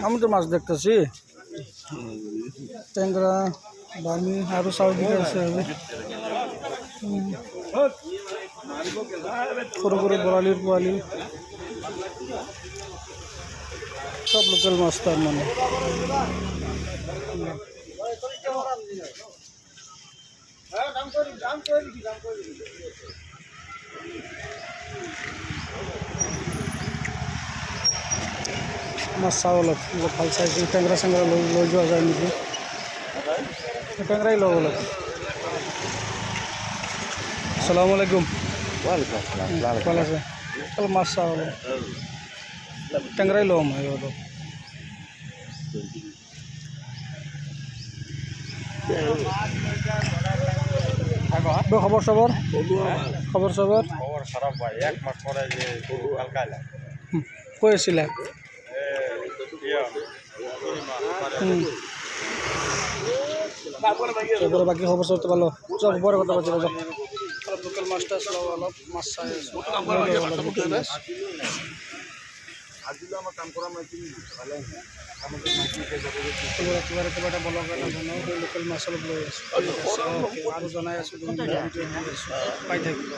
আমি তো মাছ দেখতেছি ট্যাংরা বামি আরো চাউদিকে আছে বড় বড় বড়ালির পোয়ালি সব লোকাল মাছ তার মানে মাছ চাওয়া ভাল চাইছে ট্যাংরা স্যাংরা লৈ যোৱা যায় নেকি ট্যাংরাই লব লাগে আসসালামু আলাইকুম ভালো আছে তাহলে মাছ চাওয়া লাগে ট্যাংরাই লম অলপ খবর সবর খারাপ ভাই এক মাস পরে যে হালকা কই আছিলা এবারে বাকি খবর সব তো ভালো সব বড় কথা বলছিল লোকাল মাছটা অলপ মাছ চাই লোকেল মাছ অলপ লৈ আছোঁ আৰু জনাই আছোঁ পাই থাকিব